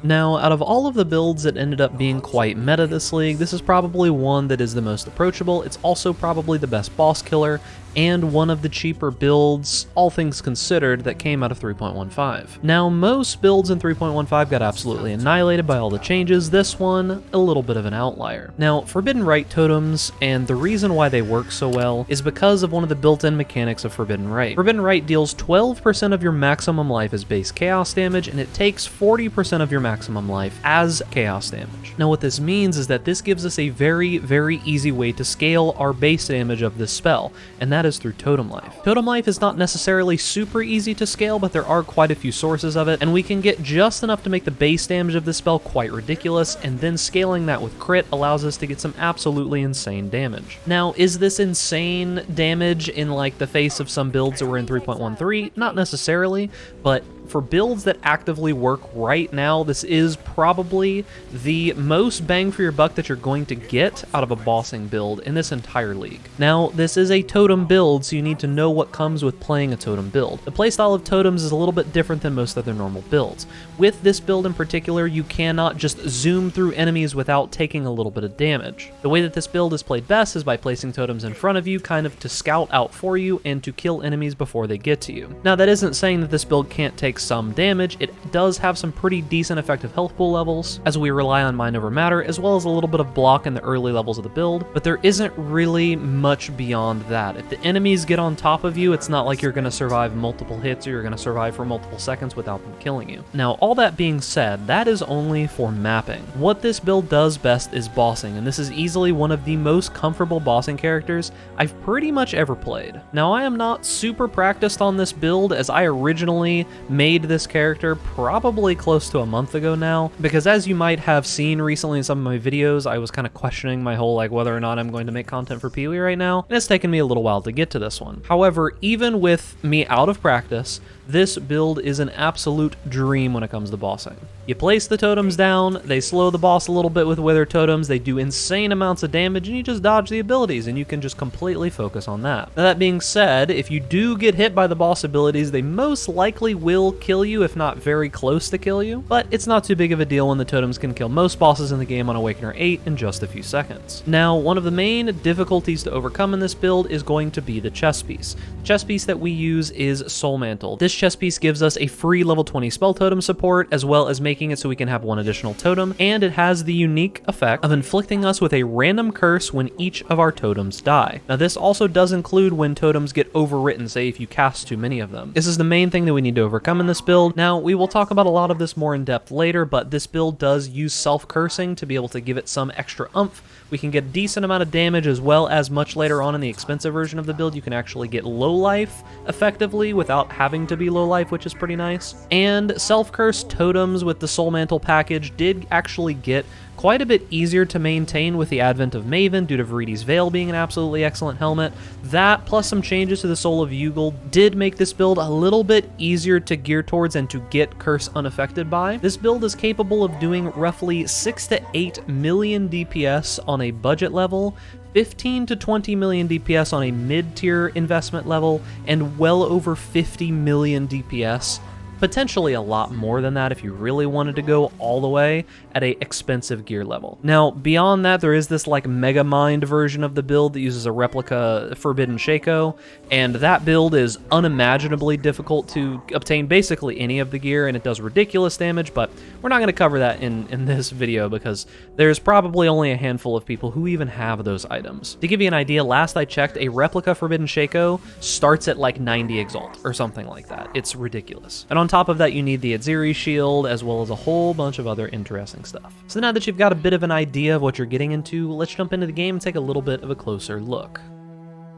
Now, out of all of the builds that ended up being quite meta this league, this is probably one that is the most approachable. It's also probably the best boss killer, and one of the cheaper builds, all things considered, that came out of 3.15. Now, most builds in 3.15 got absolutely annihilated by all the changes. This one, a little bit of an outlier. Now, Forbidden Rite Totems, and the reason why they work so well, is because of one of the built-in mechanics of Forbidden Rite. Forbidden Rite deals 12% of your maximum life as base chaos damage, and it takes 40% of your maximum life as chaos damage. Now, what this means is that this gives us a very, very easy way to scale our base damage of this spell, and that is through Totem Life. Totem Life is not necessarily super easy to scale, but there are quite a few sources of it, and we can get just enough to make the base damage of this spell quite ridiculous, and then scaling that with crit allows us to get some absolutely insane damage. Now, is this insane damage in like the face of some builds that were in 3.13? Not necessarily, but for builds that actively work right now, this is probably the most bang for your buck that you're going to get out of a bossing build in this entire league. Now, this is a totem build, so you need to know what comes with playing a totem build. The playstyle of totems is a little bit different than most other normal builds. With this build in particular, you cannot just zoom through enemies without taking a little bit of damage. The way that this build is played best is by placing totems in front of you, kind of to scout out for you and to kill enemies before they get to you. Now, that isn't saying that this build can't take some damage. It does have some pretty decent effective health pool levels, as we rely on mind over matter, as well as a little bit of block in the early levels of the build, but there isn't really much beyond that. If the enemies get on top of you, it's not like you're going to survive multiple hits or you're going to survive for multiple seconds without them killing you. Now, all that being said, that is only for mapping. What this build does best is bossing, and this is easily one of the most comfortable bossing characters I've pretty much ever played. Now, I am not super practiced on this build, as I originally made this character probably close to a month ago now, because as you might have seen recently in some of my videos, I was kind of questioning my whole like whether or not I'm going to make content for Pee-wee right now, and it's taken me a little while to get to this one. However, even with me out of practice, this build is an absolute dream when it comes to bossing. You place the totems down, they slow the boss a little bit with wither totems, they do insane amounts of damage, and you just dodge the abilities, and you can just completely focus on that. Now, that being said, if you do get hit by the boss abilities, they most likely will kill you, if not very close to kill you, but it's not too big of a deal when the totems can kill most bosses in the game on Awakener 8 in just a few seconds. Now, one of the main difficulties to overcome in this build is going to be the chest piece. The chest piece that we use is Soul Mantle. This chest piece gives us a free level 20 spell totem support, as well as making it so we can have one additional totem, and it has the unique effect of inflicting us with a random curse when each of our totems die. Now, this also does include when totems get overwritten, say if you cast too many of them. This is the main thing that we need to overcome in this build. Now, we will talk about a lot of this more in depth later, but this build does use self-cursing to be able to give it some extra oomph. We can get a decent amount of damage, as well as much later on in the expensive version of the build, you can actually get low life effectively without having to be low life, which is pretty nice. And self-curse totems with the Soul Mantle package did actually get quite a bit easier to maintain with the advent of Maven due to Viridi's Veil being an absolutely excellent helmet. That, plus some changes to the Soul of Yugel, did make this build a little bit easier to gear towards and to get curse unaffected by. This build is capable of doing roughly 6 to 8 million DPS on a budget level, 15 to 20 million DPS on a mid-tier investment level, and well over 50 million DPS. Potentially a lot more than that if you really wanted to go all the way at a expensive gear level. Now, beyond that, there is this like Mega Mind version of the build that uses a replica Forbidden Shaco, and that build is unimaginably difficult to obtain basically any of the gear, and it does ridiculous damage, but we're not going to cover that in this video because there's probably only a handful of people who even have those items. To give you an idea, last I checked, a replica Forbidden Shaco starts at like 90 Exalt or something like that. It's ridiculous. And on top of that, you need the Atziri shield, as well as a whole bunch of other interesting stuff. So now that you've got a bit of an idea of what you're getting into, let's jump into the game and take a little bit of a closer look.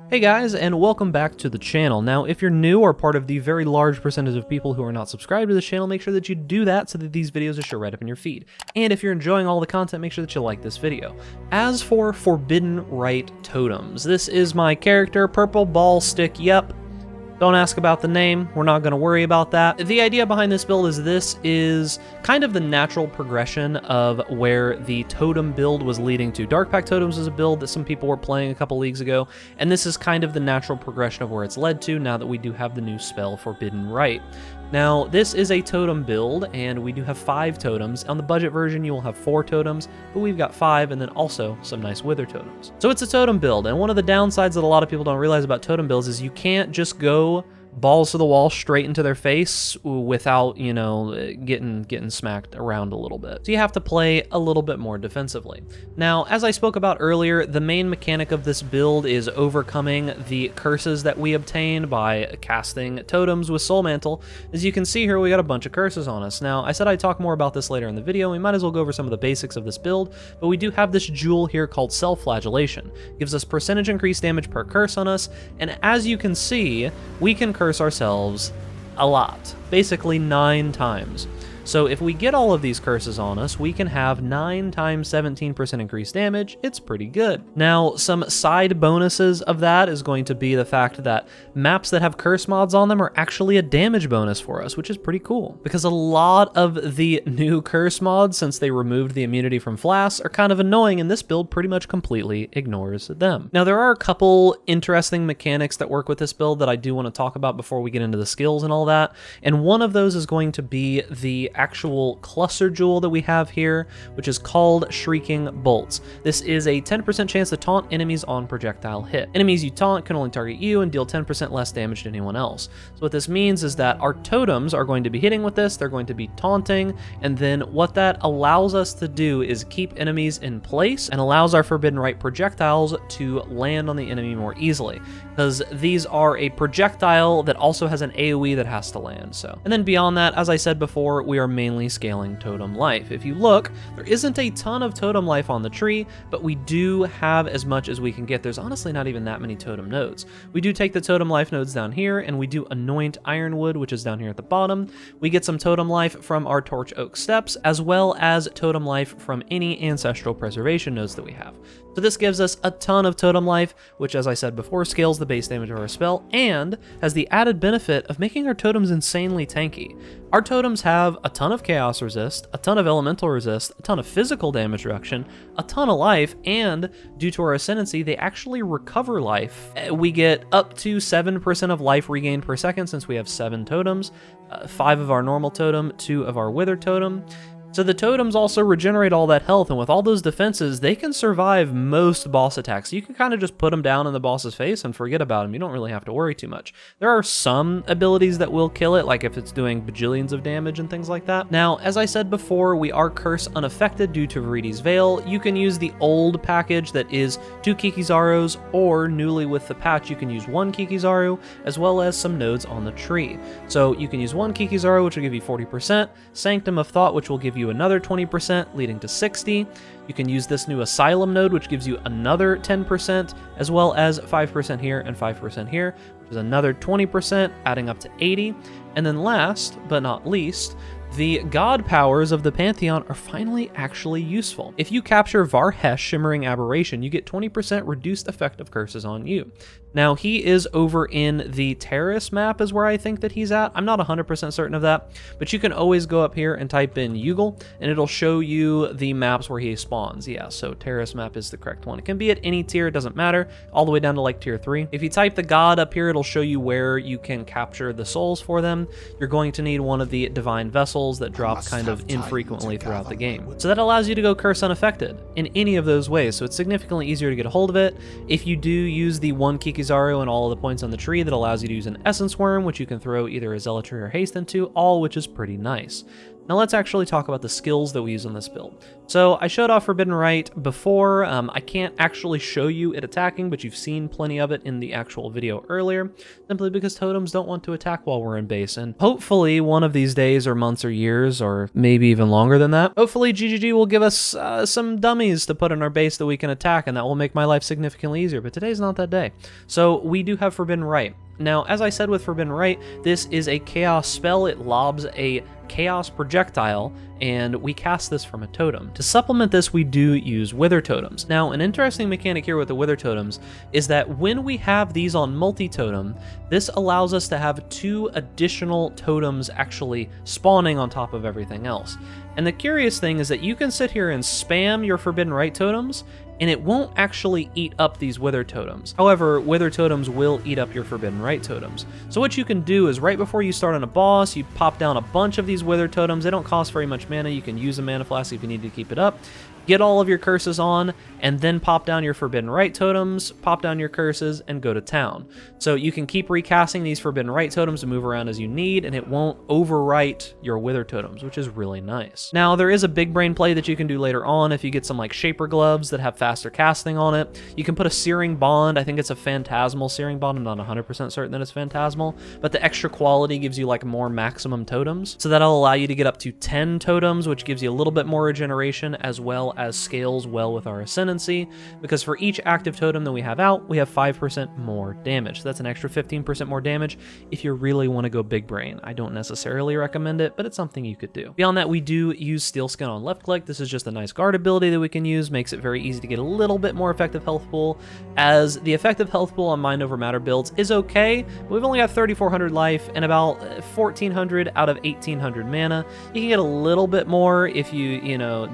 Hey guys, and welcome back to the channel. Now, if you're new or part of the very large percentage of people who are not subscribed to this channel, make sure that you do that so that these videos are show right up in your feed. And if you're enjoying all the content, make sure that you like this video. As for Forbidden Rite Totems, this is my character, Purple Ball Stick, yep. Don't ask about the name, we're not going to worry about that. The idea behind this build is this is kind of the natural progression of where the totem build was leading to. Dark Pact Totems was a build that some people were playing a couple leagues ago, and this is kind of the natural progression of where it's led to now that we do have the new spell Forbidden Rite. Now, this is a totem build, and we do have 5 totems. On the budget version, you will have 4 totems, but we've got 5, and then also some nice wither totems. So it's a totem build, and one of the downsides that a lot of people don't realize about totem builds is you can't just go balls to the wall straight into their face without, you know, getting smacked around a little bit. So you have to play a little bit more defensively. Now, as I spoke about earlier, the main mechanic of this build is overcoming the curses that we obtain by casting totems with Soul Mantle. As you can see here, we got a bunch of curses on us. Now, I said I'd talk more about this later in the video. We might as well go over some of the basics of this build, but we do have this jewel here called Self-Flagellation. Gives us percentage increased damage per curse on us, and as you can see, we can curse ourselves a lot, basically 9 times. So if we get all of these curses on us, we can have 9 times 17% increased damage. It's pretty good. Now, some side bonuses of that is going to be the fact that maps that have curse mods on them are actually a damage bonus for us, which is pretty cool. Because a lot of the new curse mods, since they removed the immunity from Flask, are kind of annoying, and this build pretty much completely ignores them. Now, there are a couple interesting mechanics that work with this build that I do want to talk about before we get into the skills and all that, and one of those is going to be the actual cluster jewel that we have here, which is called Shrieking Bolts. This is a 10% chance to taunt enemies on projectile hit. Enemies you taunt can only target you and deal 10% less damage to anyone else. So what this means is that our totems are going to be hitting with this, they're going to be taunting, and then what that allows us to do is keep enemies in place and allows our Forbidden Rite projectiles to land on the enemy more easily, because these are a projectile that also has an AoE that has to land. So, and then beyond that, as I said before, we are mainly scaling totem life. If you look, there isn't a ton of totem life on the tree, but we do have as much as we can get. There's honestly not even that many totem nodes. We do take the totem life nodes down here, and we do anoint ironwood, which is down here at the bottom. We get some totem life from our torch oak steps, as well as totem life from any ancestral preservation nodes that we have. So this gives us a ton of totem life, which, as I said before, scales the base damage of our spell and has the added benefit of making our totems insanely tanky. Our totems have a ton of chaos resist, a ton of elemental resist, a ton of physical damage reduction, a ton of life, and due to our ascendancy, they actually recover life. We get up to 7% of life regained per second since we have 7 totems, 5 of our normal totem, 2 of our wither totem. So the totems also regenerate all that health, and with all those defenses, they can survive most boss attacks. You can kind of just put them down in the boss's face and forget about them. You don't really have to worry too much. There are some abilities that will kill it, like if it's doing bajillions of damage and things like that. Now, as I said before, we are curse unaffected due to Viridi's Veil. You can use the old package that is 2 Kikizarus, or newly with the patch, you can use 1 Kikizaru, as well as some nodes on the tree. So you can use 1 Kikizaru, which will give you 40%, Sanctum of Thought, which will give you another 20%, leading to 60. You can use this new Asylum node, which gives you another 10%, as well as 5% here and 5% here, which is another 20%, adding up to 80. And then last but not least, the god powers of the Pantheon are finally actually useful. If you capture Varhesh Shimmering Aberration, you get 20% reduced effective curses on you. Now, he is over in the Terrace map is where I think that he's at. I'm not 100% certain of that, but you can always go up here and type in Yugal, and it'll show you the maps where he spawns. Yeah, so Terrace map is the correct one. It can be at any tier, it doesn't matter, all the way down to like tier 3. If you type the god up here, it'll show you where you can capture the souls for them. You're going to need one of the divine vessels that drop kind of infrequently throughout the game. So that allows you to go curse unaffected in any of those ways, so it's significantly easier to get a hold of it. If you do use the 1 Kikizaru and all of the points on the tree, that allows you to use an Essence Worm, which you can throw either a Zealotry or Haste into, all which is pretty nice. Now let's actually talk about the skills that we use on this build. So I showed off Forbidden Rite before. I can't actually show you it attacking, but you've seen plenty of it in the actual video earlier, simply because totems don't want to attack while we're in base. And hopefully one of these days or months or years, or maybe even longer than that, hopefully GGG will give us some dummies to put in our base that we can attack, and that will make my life significantly easier. But today's not that day. So we do have Forbidden Rite. Now, as I said with Forbidden Rite, this is a chaos spell. It lobs a chaos projectile, and we cast this from a totem. To supplement this, we do use wither totems. Now, an interesting mechanic here with the wither totems is that when we have these on multi-totem, this allows us to have 2 additional totems actually spawning on top of everything else. And the curious thing is that you can sit here and spam your Forbidden Rite totems, and it won't actually eat up these Wither Totems. However, Wither Totems will eat up your Forbidden Rite Totems. So what you can do is right before you start on a boss, you pop down a bunch of these Wither Totems. They don't cost very much mana. You can use a mana flask if you need to keep it up. Get all of your curses on, and then pop down your Forbidden Rite Totems, pop down your curses, and go to town. So you can keep recasting these Forbidden Rite Totems to move around as you need, and it won't overwrite your Wither Totems, which is really nice. Now, there is a big brain play that you can do later on if you get some like Shaper Gloves that have faster casting on it. You can put a Searing Bond. I think it's a Phantasmal Searing Bond. I'm not 100% certain that it's Phantasmal, but the extra quality gives you like more maximum totems. So that'll allow you to get up to 10 totems, which gives you a little bit more regeneration, as well as scales well with our Ascendancy, because for each active totem that we have out, we have 5% more damage. So that's an extra 15% more damage if you really want to go big brain. I don't necessarily recommend it, but it's something you could do. Beyond that, we do use Steel Skin on left click. This is just a nice guard ability that we can use, makes it very easy to get a little bit more effective health pool, as the effective health pool on Mind Over Matter builds is okay, but we've only got 3,400 life and about 1,400 out of 1,800 mana. You can get a little bit more if you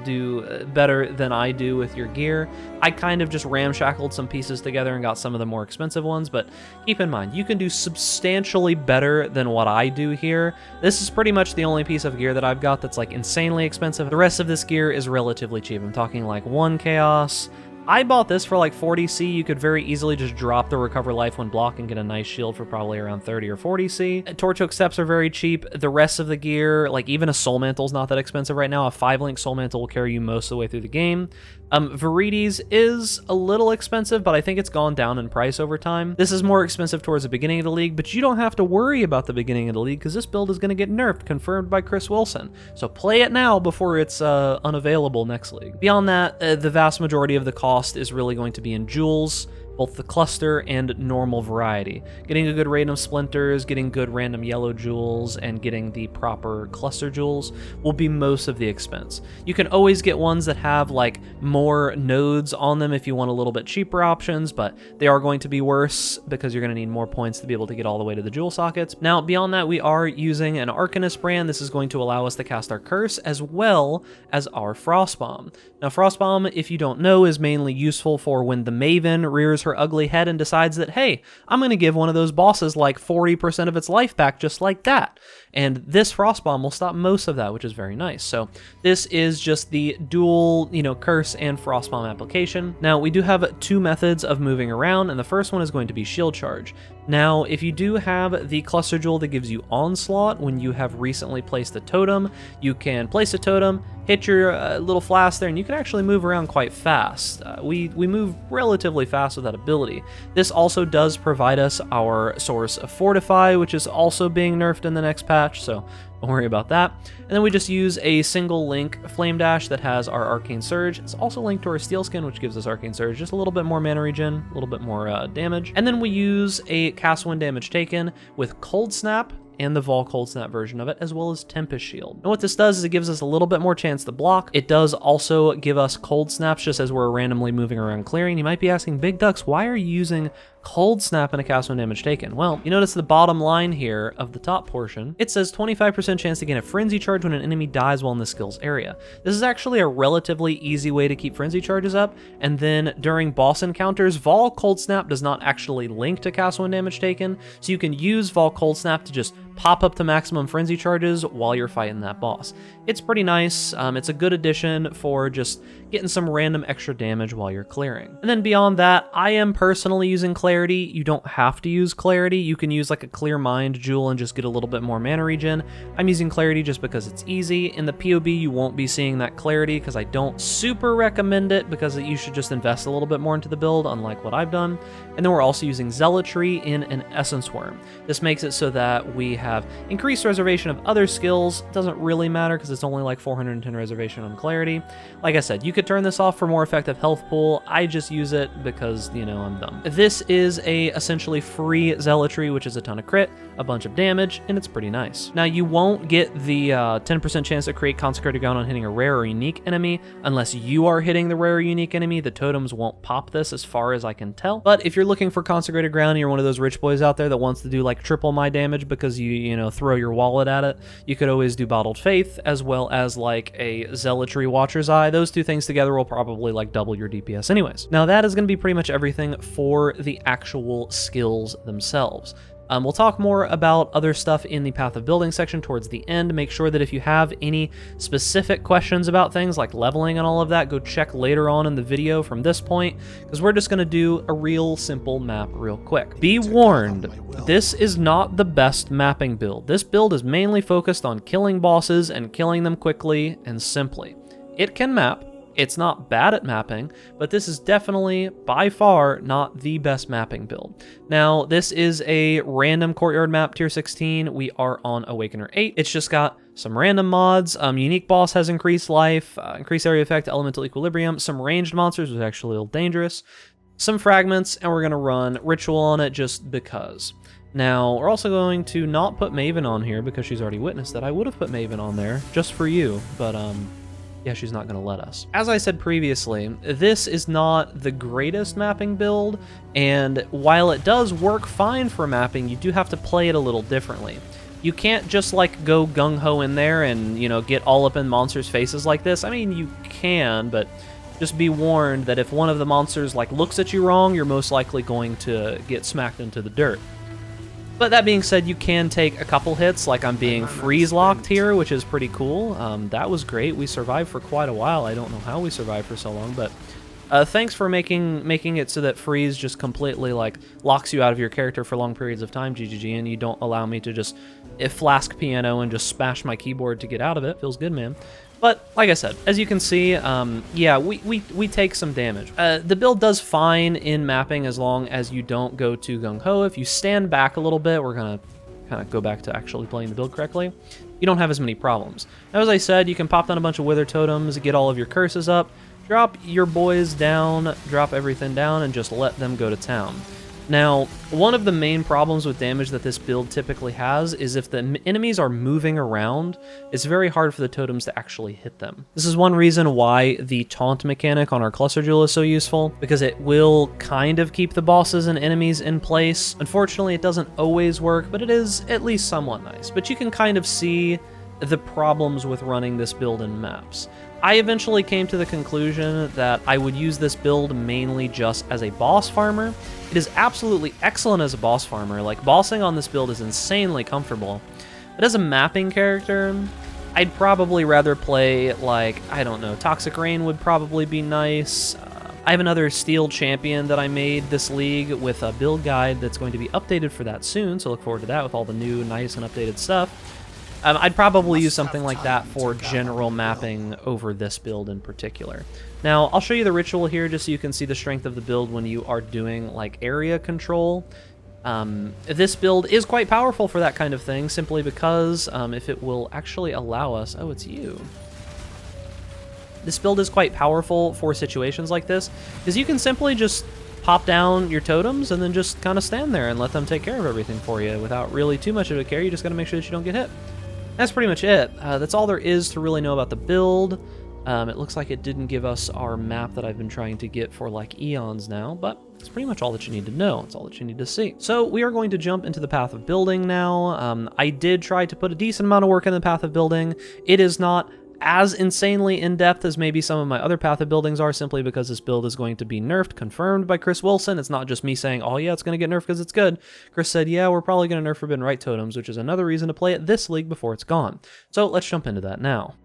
do better than I do with your gear. I kind of just ramshackled some pieces together and got some of the more expensive ones, but keep in mind, you can do substantially better than what I do here. This is pretty much the only piece of gear that I've got that's like insanely expensive. The rest of this gear is relatively cheap. I'm talking like 1 chaos. I bought this for like 40C. You could very easily just drop the Recover Life when block and get a nice shield for probably around 30 or 40C. Torchhook Steps are very cheap. The rest of the gear, like even a Soul Mantle is not that expensive right now. A 5-link Soul Mantle will carry you most of the way through the game. Virides is a little expensive, but I think it's gone down in price over time. This is more expensive towards the beginning of the league, but you don't have to worry about the beginning of the league because this build is going to get nerfed, confirmed by Chris Wilson. So play it now before it's unavailable next league. Beyond that, the vast majority of the cost is really going to be in jewels, both the cluster and normal variety. Getting a good random splinters, getting good random yellow jewels, and getting the proper cluster jewels will be most of the expense. You can always get ones that have like more nodes on them if you want a little bit cheaper options, but they are going to be worse because you're going to need more points to be able to get all the way to the jewel sockets. Now, beyond that, we are using an Arcanist brand. This is going to allow us to cast our Curse as well as our Frost Bomb. Now, Frost Bomb, if you don't know, is mainly useful for when the Maven rears her ugly head and decides that, hey, I'm going to give one of those bosses like 40% of its life back just like that. And this Frost Bomb will stop most of that, which is very nice. So this is just the dual, Curse and Frost Bomb application. Now, we do have 2 methods of moving around, and the first one is going to be Shield Charge. Now, if you do have the Cluster Jewel that gives you Onslaught when you have recently placed a totem, you can place a totem, hit your little flask there, and you can actually move around quite fast. We move relatively fast with that ability. This also does provide us our source of Fortify, which is also being nerfed in the next patch, so don't worry about that. And then we just use a single link Flame Dash that has our Arcane Surge. It's also linked to our Steel Skin, which gives us Arcane Surge, just a little bit more mana regen, a little bit more damage. And then we use a Cast When Damage Taken with Cold Snap and the Vol Cold Snap version of it, as well as Tempest Shield. And what this does is it gives us a little bit more chance to block. It does also give us Cold Snaps just as we're randomly moving around clearing. You might be asking, Big Ducks, why are you using Cold Snap and a Cast When Damage Taken? Well, you notice the bottom line here of the top portion, it says 25% chance to gain a Frenzy Charge when an enemy dies while in the skill's area. This is actually a relatively easy way to keep Frenzy Charges up, and then during boss encounters, Vol Cold Snap does not actually link to Cast When Damage Taken, so you can use Vol Cold Snap to just pop up to maximum Frenzy Charges while you're fighting that boss. It's pretty nice. It's a good addition for just getting some random extra damage while you're clearing. And then beyond that, I am personally using Clarity. You don't have to use Clarity. You can use like a Clear Mind Jewel and just get a little bit more mana regen. I'm using Clarity just because it's easy. In the POB, you won't be seeing that Clarity because I don't super recommend it, because you should just invest a little bit more into the build, unlike what I've done. And then we're also using Zealotry in an Essence Worm. This makes it so that we have increased reservation of other skills. Doesn't really matter because it's only like 410 reservation on Clarity. Like I said, you could turn this off for more effective health pool. I just use it because, I'm dumb. This is a essentially free Zealotry, which is a ton of crit. a bunch of damage, and it's pretty nice. Now, you won't get the 10% chance to create Consecrated Ground on hitting a rare or unique enemy unless you are hitting the rare or unique enemy. The totems won't pop this as far as I can tell. But if you're looking for Consecrated Ground and you're one of those rich boys out there that wants to do like triple my damage because you know, throw your wallet at it, you could always do Bottled Faith as well as like a Zealotry Watcher's Eye. Those two things together will probably like double your DPS anyways. Now that is going to be pretty much everything for the actual skills themselves. We'll talk more about other stuff in the Path of Building section towards the end. Make sure that if you have any specific questions about things like leveling and all of that, go check later on in the video from this point, because we're just going to do a real simple map real quick. Be warned, this is not the best mapping build. This build is mainly focused on killing bosses and killing them quickly and simply. It can map. It's not bad at mapping, but this is definitely, by far, not the best mapping build. Now, this is a random courtyard map, tier 16. We are on Awakener 8. It's just got some random mods. Unique boss has increased life, increased area effect, elemental equilibrium, some ranged monsters, which is actually a little dangerous, some fragments, and we're going to run ritual on it just because. Now, we're also going to not put Maven on here because she's already witnessed that. I would have put Maven on there just for you, but yeah, she's not going to let us. As I said previously, this is not the greatest mapping build, and while it does work fine for mapping, you do have to play it a little differently. You can't just like go gung-ho in there and, you know, get all up in monsters' faces like this. I mean, you can, but just be warned that if one of the monsters like looks at you wrong, you're most likely going to get smacked into the dirt. But that being said, you can take a couple hits, like I'm being freeze-locked here, which is pretty cool. That was great. We survived for quite a while. I don't know how we survived for so long, but thanks for making it so that freeze just completely like locks you out of your character for long periods of time, GGG, and you don't allow me to just flask piano and just smash my keyboard to get out of it. Feels good, man. But like I said, as you can see, yeah, we take some damage. The build does fine in mapping as long as you don't go too gung-ho. If you stand back a little bit, we're going to kind of go back to actually playing the build correctly. You don't have as many problems. Now, as I said, you can pop down a bunch of Wither Totems, get all of your curses up, drop your boys down, drop everything down, and just let them go to town. Now, one of the main problems with damage that this build typically has is if the enemies are moving around, it's very hard for the totems to actually hit them. This is one reason why the taunt mechanic on our cluster jewel is so useful, because it will kind of keep the bosses and enemies in place. Unfortunately, it doesn't always work, but it is at least somewhat nice. But you can kind of see the problems with running this build in maps. I eventually came to the conclusion that I would use this build mainly just as a boss farmer. It is absolutely excellent as a boss farmer. Like, bossing on this build is insanely comfortable. But as a mapping character, I'd probably rather play, like, I don't know, Toxic Rain would probably be nice. I have another Steel Champion that I made this league with a build guide that's going to be updated for that soon, so look forward to that with all the new, nice, and updated stuff. I'd probably use something like that for general mapping over this build in particular. Now, I'll show you the ritual here just so you can see the strength of the build when you are doing like area control. This build is quite powerful for that kind of thing, simply because if it will actually allow us... Oh, it's you. This build is quite powerful for situations like this, because you can simply just pop down your totems and then just kind of stand there and let them take care of everything for you without really too much of a care. You just got to make sure that you don't get hit. That's pretty much it. That's all there is to really know about the build. It looks like it didn't give us our map that I've been trying to get for like eons now, but it's pretty much all that you need to know. It's all that you need to see. So we are going to jump into the Path of Building now. I did try to put a decent amount of work in the Path of Building. It is not as insanely in-depth as maybe some of my other Path of Buildings are, simply because this build is going to be nerfed, confirmed by Chris Wilson. It's not just me saying, oh yeah, it's going to get nerfed because it's good. Chris said, yeah, we're probably going to nerf Forbidden Rite Totems, which is another reason to play it this league before it's gone. So let's jump into that now.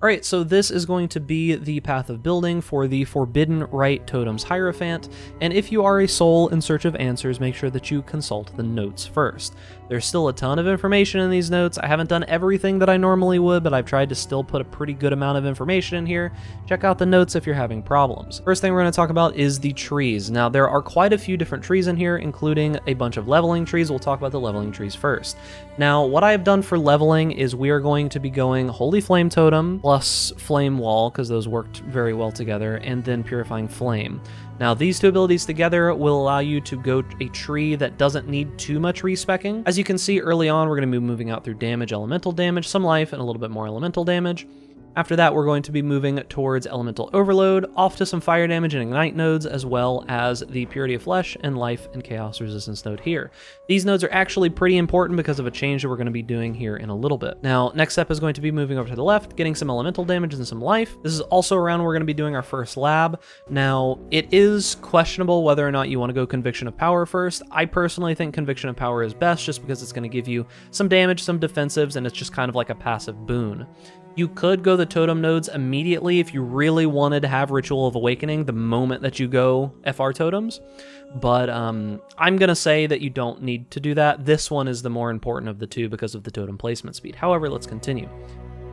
Alright, so this is going to be the Path of Building for the Forbidden Rite Totems Hierophant, and if you are a soul in search of answers, make sure that you consult the notes first. There's still a ton of information in these notes. I haven't done everything that I normally would, but I've tried to still put a pretty good amount of information in here. Check out the notes if you're having problems. First thing we're going to talk about is the trees. Now, there are quite a few different trees in here, including a bunch of leveling trees. We'll talk about the leveling trees first. Now, what I have done for leveling is we are going to be going Holy Flame Totem, plus plus Flame Wall, because those worked very well together, and then Purifying Flame. Now, these two abilities together will allow you to go a tree that doesn't need too much respecking. As you can see early on, we're going to be moving out through damage, elemental damage, some life, and a little bit more elemental damage. After that, we're going to be moving towards Elemental Overload, off to some fire damage and ignite nodes, as well as the Purity of Flesh and Life and Chaos Resistance node here. These nodes are actually pretty important because of a change that we're going to be doing here in a little bit. Now, next step is going to be moving over to the left, getting some elemental damage and some life. This is also around where we're going to be doing our first lab. Now, it is questionable whether or not you want to go Conviction of Power first. I personally think Conviction of Power is best just because it's going to give you some damage, some defensives, and it's just kind of like a passive boon. You could go the totem nodes immediately if you really wanted to have Ritual of Awakening the moment that you go FR totems, but I'm going to say that you don't need to do that. This one is the more important of the two because of the totem placement speed. However, let's continue.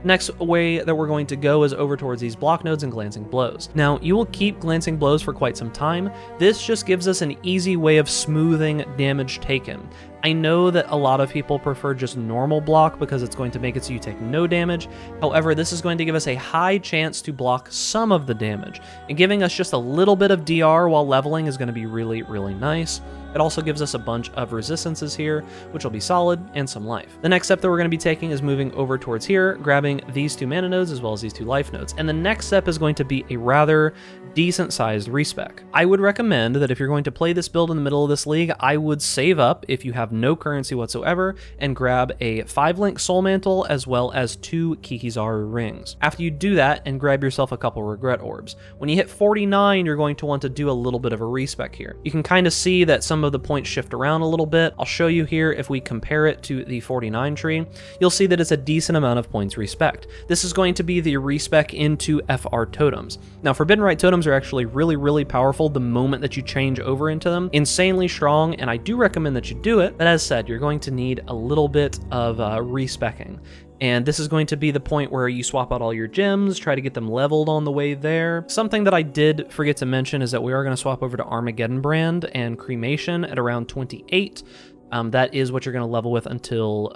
Next way that we're going to go is over towards these block nodes and Glancing Blows. Now, you will keep Glancing Blows for quite some time. This just gives us an easy way of smoothing damage taken. I know that a lot of people prefer just normal block because it's going to make it so you take no damage. However, this is going to give us a high chance to block some of the damage, and giving us just a little bit of DR while leveling is going to be really, really nice. It also gives us a bunch of resistances here, which will be solid, and some life. The next step that we're going to be taking is moving over towards here, grabbing these two mana nodes as well as these two life nodes. And the next step is going to be a rather decent sized respec. I would recommend that if you're going to play this build in the middle of this league, I would save up if you have no currency whatsoever and grab a 5-link Soul Mantle as well as 2 Kikizaru rings. After you do that, and grab yourself a couple Regret Orbs. When you hit 49, you're going to want to do a little bit of a respec here. You can kind of see that some of the points shift around a little bit. I'll show you here if we compare it to the 49 tree, you'll see that it's a decent amount of points respec. This is going to be the respec into FR totems. Now, Forbidden Rite totems are actually really, really powerful the moment that you change over into them. Insanely strong, and I do recommend that you do it, but as said, you're going to need a little bit of respecking. And this is going to be the point where you swap out all your gems, try to get them leveled on the way there. Something that I did forget to mention is that we are going to swap over to Armageddon Brand and Cremation at around 28. That is what you're going to level with until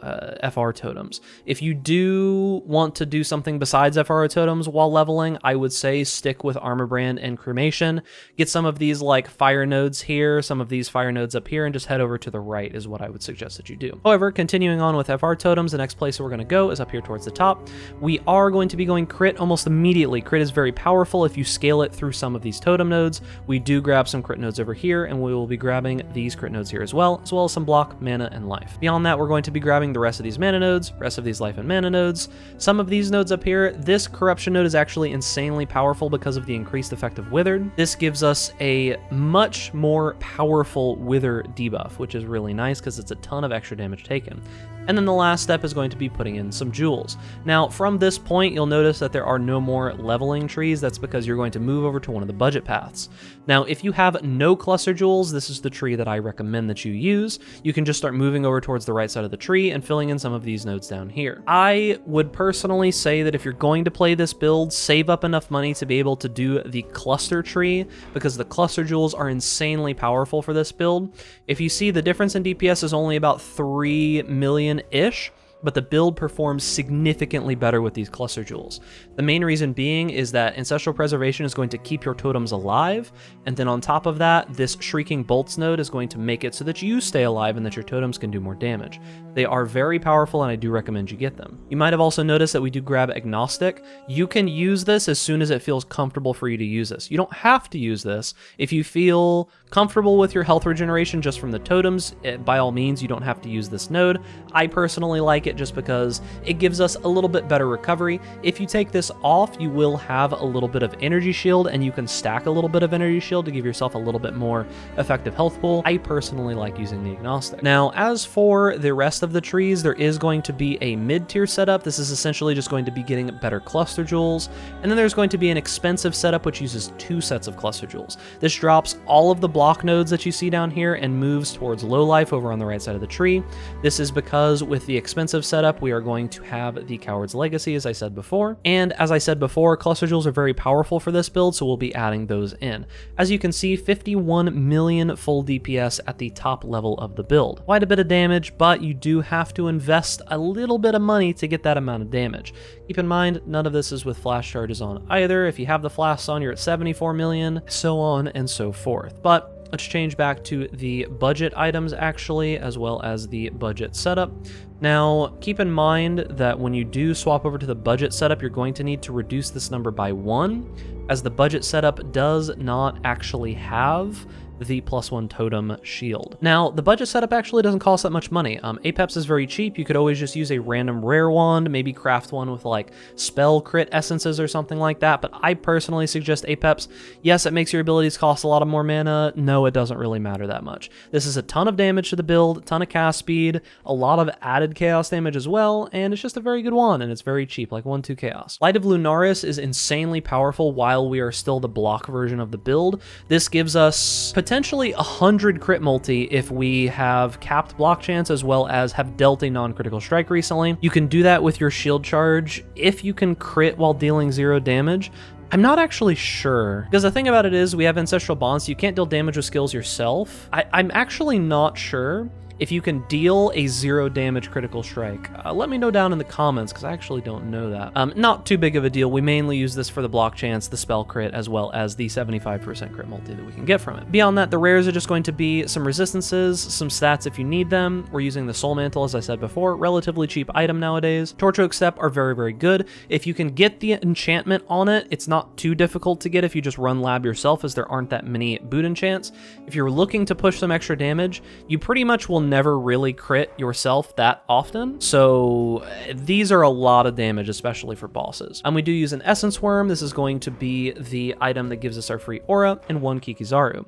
FR totems. If you do want to do something besides FR totems while leveling, I would say stick with Armor Brand and Cremation. Get some of these like fire nodes here, some of these fire nodes up here, and just head over to the right is what I would suggest that you do. However, continuing on with FR totems, the next place that we're going to go is up here towards the top. We are going to be going crit almost immediately. Crit is very powerful if you scale it through some of these totem nodes. We do grab some crit nodes over here, and we will be grabbing these crit nodes here as well as some block, mana, and life. Beyond that, we're going to be grabbing the rest of these mana nodes, rest of these life and mana nodes. Some of these nodes up here, this corruption node is actually insanely powerful because of the increased effect of Withered. This gives us a much more powerful Wither debuff, which is really nice because it's a ton of extra damage taken. And then the last step is going to be putting in some jewels. Now, from this point, you'll notice that there are no more leveling trees. That's because you're going to move over to one of the budget paths. Now, if you have no cluster jewels, this is the tree that I recommend that you use. You can just start moving over towards the right side of the tree and filling in some of these nodes down here. I would personally say that if you're going to play this build, save up enough money to be able to do the cluster tree, because the cluster jewels are insanely powerful for this build. If you see, the difference in DPS is only about 3 million-ish, but the build performs significantly better with these cluster jewels. The main reason being is that Ancestral Preservation is going to keep your totems alive, and then on top of that, this Shrieking Bolts node is going to make it so that you stay alive and that your totems can do more damage. They are very powerful, and I do recommend you get them. You might have also noticed that we do grab Agnostic. You can use this as soon as it feels comfortable for you to use this. You don't have to use this. If you feel comfortable with your health regeneration just from the totems, by all means, you don't have to use this node. I personally like it just because it gives us a little bit better recovery. If you take this off, you will have a little bit of energy shield, and you can stack a little bit of energy shield to give yourself a little bit more effective health pool. I personally like using the Agnostic. Now, as for the rest of the trees, there is going to be a mid-tier setup. This is essentially just going to be getting better cluster jewels, and then there's going to be an expensive setup which uses 2 sets of cluster jewels. This drops all of the block nodes that you see down here and moves towards low life over on the right side of the tree. This is because with the expensive expensive setup, we are going to have the Coward's Legacy, as I said before. And as I said before, Cluster Jewels are very powerful for this build, so we'll be adding those in. As you can see, 51 million full DPS at the top level of the build. Quite a bit of damage, but you do have to invest a little bit of money to get that amount of damage. Keep in mind, none of this is with flash charges on either. If you have the flasks on, you're at 74 million, so on and so forth. But let's change back to the budget items actually, as well as the budget setup. Now, keep in mind that when you do swap over to the budget setup, you're going to need to reduce this number by 1, as the budget setup does not actually have the +1 totem shield. Now, the budget setup actually doesn't cost that much money. Apex is very cheap. You could always just use a random rare wand, maybe craft one with like spell crit essences or something like that, but I personally suggest Apex. Yes, it makes your abilities cost a lot of more mana. No, it doesn't really matter that much. This is a ton of damage to the build, a ton of cast speed, a lot of added chaos damage as well, and it's just a very good wand, and it's very cheap, like 1-2 chaos. Light of Lunaris is insanely powerful while we are still the block version of the build. This gives us potentially 100 crit multi if we have capped block chance as well as have dealt a non-critical strike recently. You can do that with your shield charge if you can crit while dealing 0 damage. I'm not actually sure, because the thing about it is we have Ancestral Bonds, so you can't deal damage with skills yourself. I'm actually not sure if you can deal a 0 damage critical strike. Let me know down in the comments, because I actually don't know that. Not too big of a deal. We mainly use this for the block chance, the spell crit, as well as the 75% crit multi that we can get from it. Beyond that, the rares are just going to be some resistances, some stats if you need them. We're using the Soul Mantle, as I said before, relatively cheap item nowadays. Torch Oak Step are very, very good. If you can get the enchantment on it, it's not too difficult to get if you just run lab yourself, as there aren't that many boot enchants. If you're looking to push some extra damage, you pretty much will never really crit yourself that often, so these are a lot of damage, especially for bosses. And we do use an Essence Worm. This is going to be the item that gives us our free aura and 1 Kikizaru.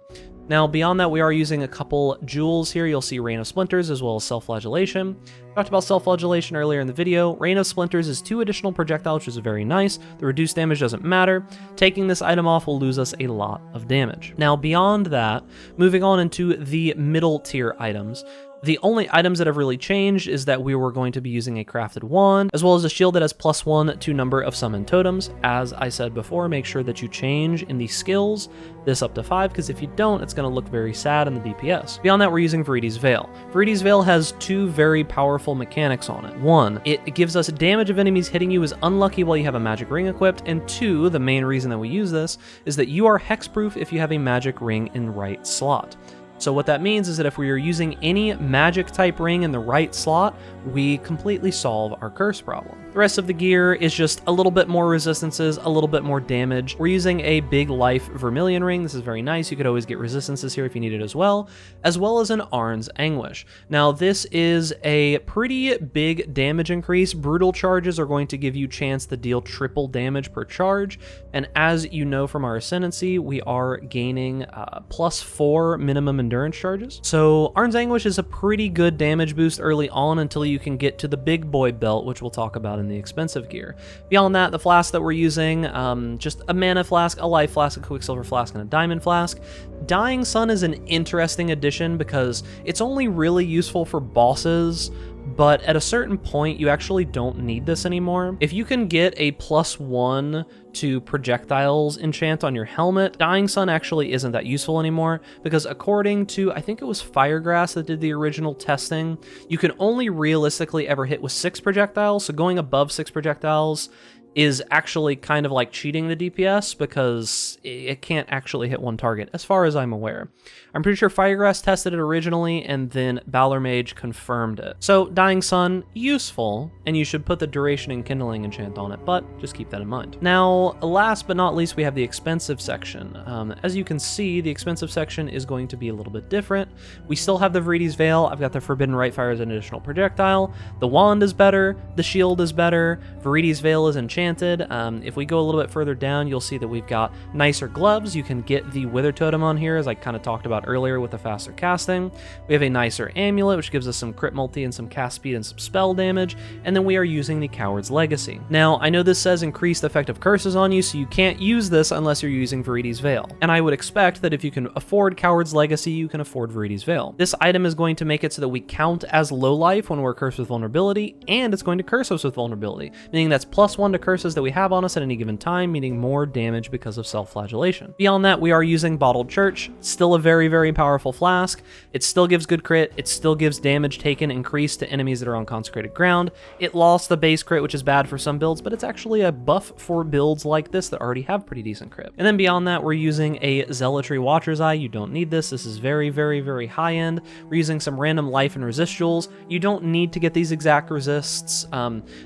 Now, beyond that, we are using a couple jewels here. You'll see Rain of Splinters as well as Self-Flagellation. Talked about Self-Flagellation earlier in the video. Rain of Splinters is 2 additional projectiles, which is very nice. The reduced damage doesn't matter. Taking this item off will lose us a lot of damage. Now, beyond that, moving on into the middle tier items, the only items that have really changed is that we were going to be using a crafted wand, as well as a shield that has +1 to number of summoned totems. As I said before, make sure that you change in the skills this up to 5, because if you don't, it's going to look very sad in the DPS. Beyond that, we're using Viridi's Veil. Viridi's Veil has 2 very powerful mechanics on it. 1, it gives us damage of enemies hitting you is unlucky while you have a magic ring equipped, and 2, the main reason that we use this, is that you are hexproof if you have a magic ring in right slot. So what that means is that if we are using any magic type ring in the right slot, we completely solve our curse problem. The rest of the gear is just a little bit more resistances, a little bit more damage. We're using a big life Vermilion ring. This is very nice. You could always get resistances here if you need it as well as an Arn's Anguish. Now, this is a pretty big damage increase. Brutal charges are going to give you chance to deal triple damage per charge. And as you know from our Ascendancy, we are gaining +4 minimum endurance charges. So Arn's Anguish is a pretty good damage boost early on until you can get to the big boy belt, which we'll talk about in the expensive gear. Beyond that, the flask that we're using, just a mana flask, a life flask, a quicksilver flask, and a diamond flask. Dying Sun is an interesting addition because it's only really useful for bosses, but at a certain point, you actually don't need this anymore. If you can get a +1 to projectiles enchant on your helmet, Dying Sun actually isn't that useful anymore, because according to, I think it was Firegrass that did the original testing, you can only realistically ever hit with 6 projectiles, so going above 6 projectiles is actually kind of like cheating the DPS because it can't actually hit one target, as far as I'm aware. I'm pretty sure Firegrass tested it originally, and then Valor Mage confirmed it. So Dying Sun, useful, and you should put the Duration and Kindling enchant on it, but just keep that in mind. Now, last but not least, we have the expensive section. As you can see, the expensive section is going to be a little bit different. We still have the Viridi's Veil. I've got the Forbidden Rite Fire as an additional projectile. The wand is better. The shield is better. Viridi's Veil is enchanted. enchanted. If we go a little bit further down, you'll see that we've got nicer gloves. You can get the Wither Totem on here, as I kind of talked about earlier with the faster casting. We have a nicer amulet, which gives us some crit multi and some cast speed and some spell damage, and then we are using the Coward's Legacy. Now, I know this says increased effective curses on you, so you can't use this unless you're using Viridi's Veil. And I would expect that if you can afford Coward's Legacy, you can afford Viridi's Veil. This item is going to make it so that we count as low life when we're cursed with vulnerability, and it's going to curse us with vulnerability, meaning that's +1 to curses that we have on us at any given time, meaning more damage because of self-flagellation. Beyond that, we are using Bottled Church, still a very, very powerful flask. It still gives good crit, it still gives damage taken increased to enemies that are on consecrated ground. It lost the base crit, which is bad for some builds, but it's actually a buff for builds like this that already have pretty decent crit. And then beyond that, we're using a Zealotry Watcher's Eye. You don't need this. This is very, very, very high end. We're using some random life and resist jewels. You don't need to get these exact resists.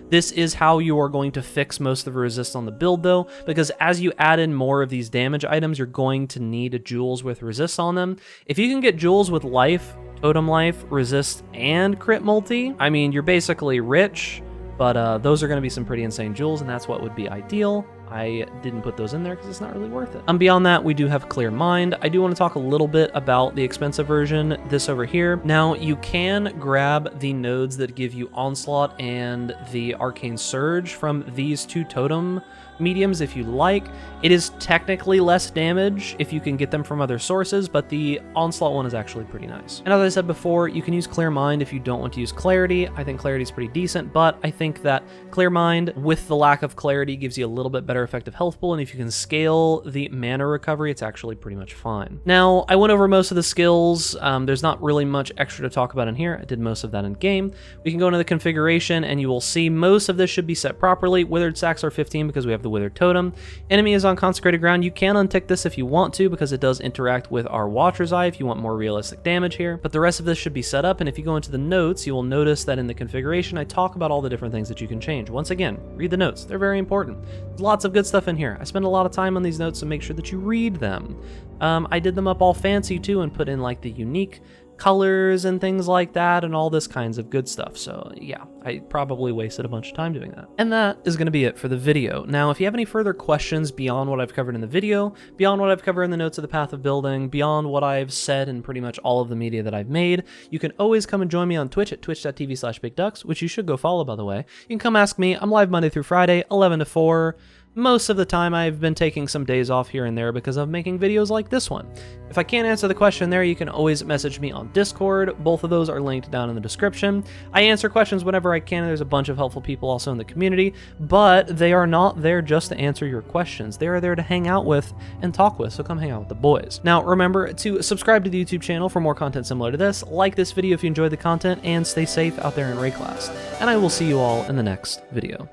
This is how you are going to fix most of the resists on the build though, because as you add in more of these damage items, you're going to need jewels with resists on them. If you can get jewels with life, totem life, resist, and crit multi, I mean, you're basically rich, but those are going to be some pretty insane jewels, and that's what would be ideal. I didn't put those in there because it's not really worth it. Beyond that, we do have Clear Mind. I do want to talk a little bit about the expensive version, this over here. Now, you can grab the nodes that give you Onslaught and the Arcane Surge from these two totem mediums if you like. It is technically less damage if you can get them from other sources, but the Onslaught one is actually pretty nice. And as I said before, you can use Clear Mind if you don't want to use Clarity. I think Clarity is pretty decent, but I think that Clear Mind with the lack of Clarity gives you a little bit better effective health pool, and if you can scale the mana recovery, it's actually pretty much fine. Now, I went over most of the skills. There's not really much extra to talk about in here. I did most of that in game. We can go into the configuration, and you will see most of this should be set properly. Withered Sacks are 15 because we have the Withered Totem. Enemy is on consecrated ground. You can untick this if you want to, because it does interact with our Watcher's Eye if you want more realistic damage here, but the rest of this should be set up, and if you go into the notes, you will notice that in the configuration, I talk about all the different things that you can change. Once again, read the notes. They're very important. There's lots of good stuff in here. I spend a lot of time on these notes to make sure that you read them. I did them up all fancy too and put in like the unique colors and things like that and all this kinds of good stuff. So yeah, I probably wasted a bunch of time doing that. And that is going to be it for the video. Now, if you have any further questions beyond what I've covered in the video, beyond what I've covered in the notes of the Path of Building, beyond what I've said in pretty much all of the media that I've made, you can always come and join me on Twitch at twitch.tv/bigducks, which you should go follow, by the way. You can come ask me. I'm live Monday through Friday, 11 to 4. Most of the time, I've been taking some days off here and there because of making videos like this one. If I can't answer the question there, you can always message me on Discord. Both of those are linked down in the description. I answer questions whenever I can. There's a bunch of helpful people also in the community, but they are not there just to answer your questions. They are there to hang out with and talk with, so come hang out with the boys. Now, remember to subscribe to the YouTube channel for more content similar to this, like this video if you enjoyed the content, and stay safe out there in Raid class. And I will see you all in the next video.